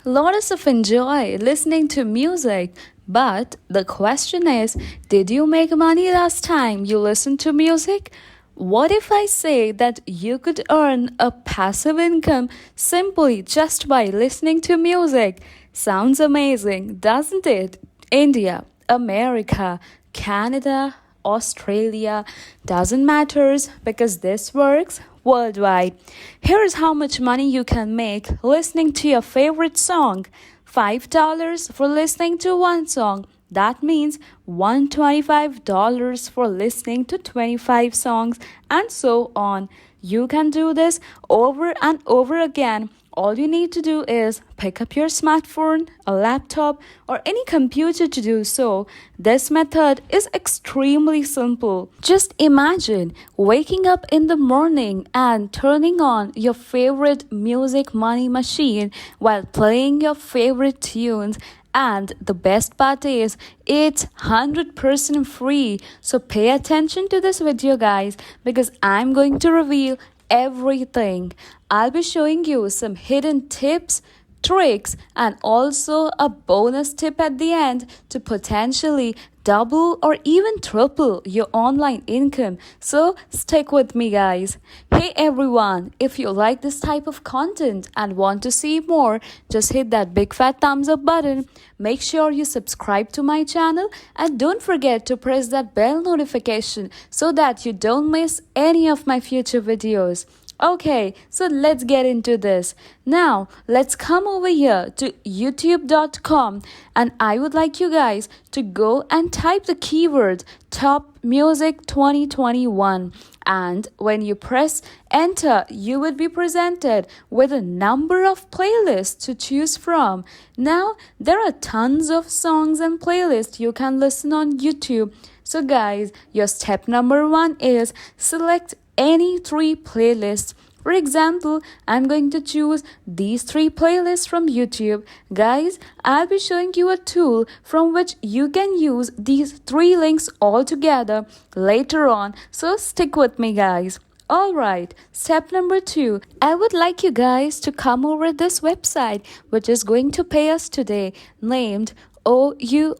Lots of enjoy listening to music. But the question is, did you make money last time you listened to music? What if I say that you could earn a passive income simply just by listening to music? Sounds amazing, doesn't it? India, America, Canada, Australia, doesn't matters because this works worldwide. Here's how much money you can make listening to your favorite song. $5 for listening to one song. That means $125 for listening to 25 songs and so on. You can do this over and over again. All you need to do is pick up your smartphone, a laptop, or any computer to do so. This method is extremely simple. Just imagine waking up in the morning and turning on your favorite music money machine while playing your favorite tunes. And the best part is, it's 100% free. So pay attention to this video, guys, because I'm going to reveal everything. I'll be showing you some hidden tips, tricks, and also a bonus tip at the end to potentially double or even triple your online income. So stick with me, guys. Hey everyone, if you like this type of content and want to see more, just hit that big fat thumbs up button. Make sure you subscribe to my channel and don't forget to press that bell notification so that you don't miss any of my future videos. Okay, so let's get into this. Now, let's come over here to youtube.com and I would like you guys to go and type the keyword Top Music 2021. And when you press enter, you would be presented with a number of playlists to choose from. Now, there are tons of songs and playlists you can listen on YouTube. So guys, your step number one is select any three playlists. For example, I'm going to choose these three playlists from YouTube. Guys, I'll be showing you a tool from which you can use these three links all together later on. So stick with me, guys. Alright, step number two. I would like you guys to come over this website which is going to pay us today, named OUO.io.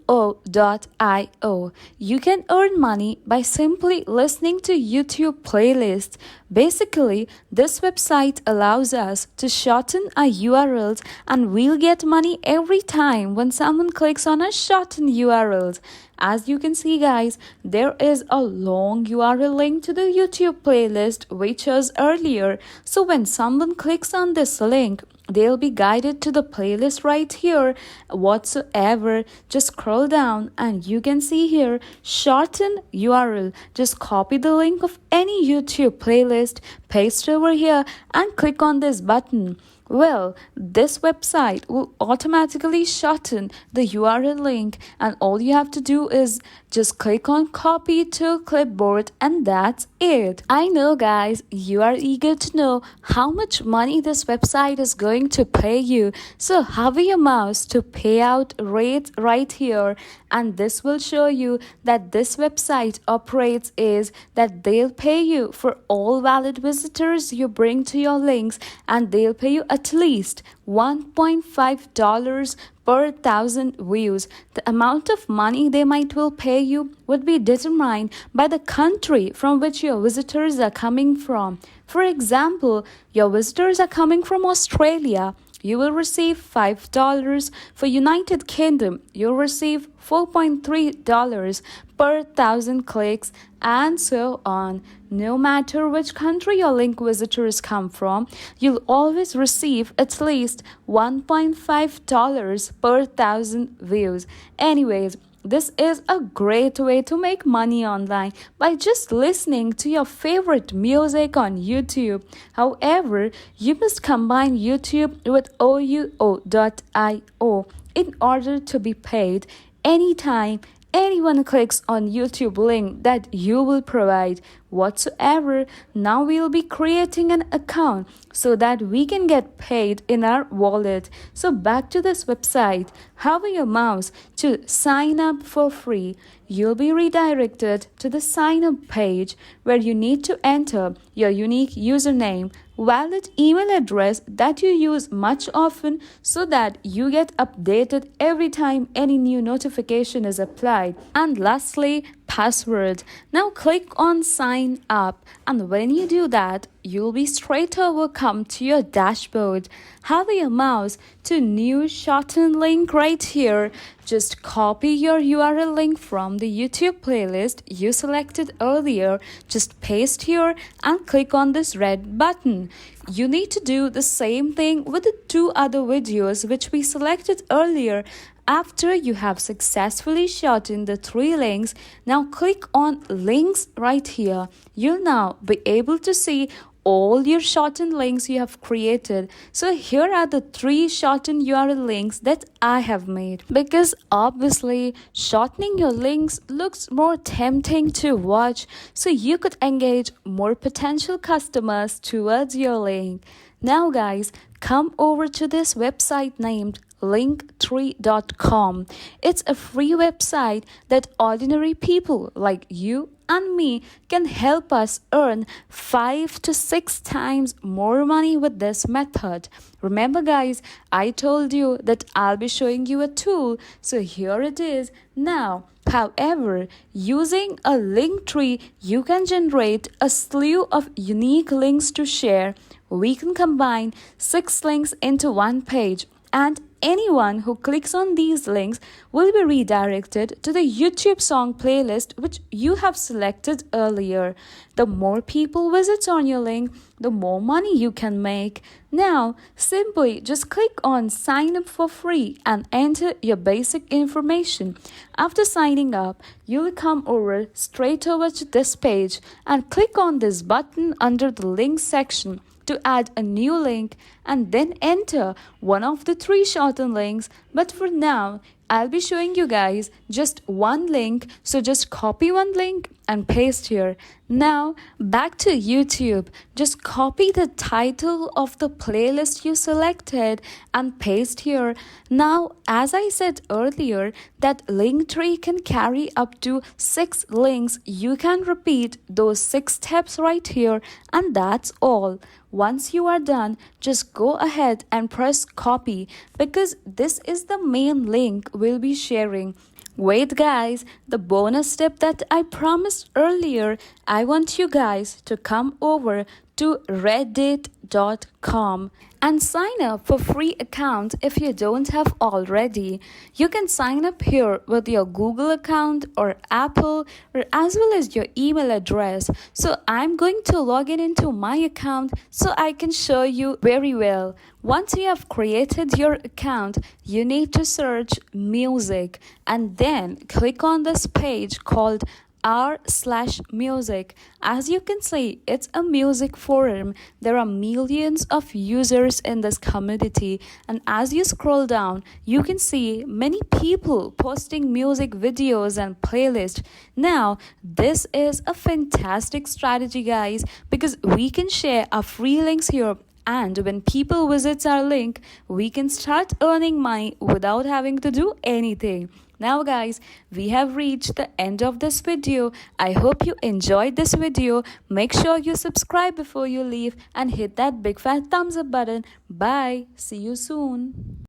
You can earn money by simply listening to YouTube playlists. Basically, this website allows us to shorten our URLs and we'll get money every time when someone clicks on a shortened URLs. As you can see, guys, there is a long URL link to the YouTube playlist which was earlier. So when someone clicks on this link, they'll be guided to the playlist right here whatsoever. Just scroll down and you can see here shorten URL. Just copy the link of any YouTube playlist, paste over here and click on this button. Well, this website will automatically shorten the URL link and all you have to do is just click on copy to clipboard and that's it. I know, guys, you are eager to know how much money this website is going to pay you. So hover your mouse to payout rate right here and this will show you that this website operates is that they'll pay you for all valid visitors you bring to your links and they'll pay you at least $1.5 per 1,000 views. The amount of money they might will pay you would be determined by the country from which your visitors are coming from. For example, your visitors are coming from Australia. You will receive $5. For United Kingdom, you'll receive $4.3 per 1,000 clicks and so on. No matter which country your link visitors come from, you'll always receive at least $1.5 per 1,000 views. Anyways, this is a great way to make money online by just listening to your favorite music on YouTube. However, you must combine YouTube with OUO.io in order to be paid anytime anyone clicks on YouTube link that you will provide whatsoever. Now we'll be creating an account so that we can get paid in our wallet. So back to this website, hover your mouse to sign up for free. You'll be redirected to the sign up page where you need to enter your unique username valid email address that you use much often so that you get updated every time any new notification is applied. And lastly, password. Now click on sign up, and when you do that, you'll be straight over come to your dashboard. Have your mouse to new shortened link right here. Just copy your URL link from the YouTube playlist you selected earlier. Just paste here and click on this red button. You need to do the same thing with the two other videos which we selected earlier. After you have successfully shortened the three links, now click on links right here. You'll now be able to see all your shortened links you have created. So here are the three shortened URL links that I have made, because obviously shortening your links looks more tempting to watch, so you could engage more potential customers towards your link. Now guys, come over to this website named linktree.com. It's a free website that ordinary people like you and me can help us earn 5 to 6 times more money with this method. Remember guys, I told you that I'll be showing you a tool, so here it is now. However, using a link tree, you can generate a slew of unique links to share. We can combine 6 links into one page, and anyone who clicks on these links will be redirected to the YouTube song playlist which you have selected earlier. The more people visit on your link, the more money you can make. Now, simply just click on sign up for free and enter your basic information. After signing up, you'll come over straight over to this page and click on this button under the links section to add a new link, and then enter one of the 3 shortened links. But for now, I'll be showing you guys just one link, so just copy one link and paste here. Now back to YouTube, just copy the title of the playlist you selected and paste here. Now as I said earlier that Linktree can carry up to 6 links, you can repeat those 6 steps right here, and that's all. Once you are done, just go ahead and press copy, because this is the main link we'll be sharing. Wait guys, the bonus step that I promised earlier, I want you guys to come over to reddit.com and sign up for free account if you don't have already. You can sign up here with your Google account or Apple, or as well as your email address. So I'm going to log in into my account so I can show you very well. Once you have created your account, you need to search music and then click on this page called r/music. As you can see, it's a music forum. There are millions of users in this community, and as you scroll down, you can see many people posting music videos and playlists. Now this is a fantastic strategy guys, because we can share our free links here, and when people visit our link, we can start earning money without having to do anything. Now guys, we have reached the end of this video. I hope you enjoyed this video. Make sure you subscribe before you leave and hit that big fat thumbs up button. Bye. See you soon.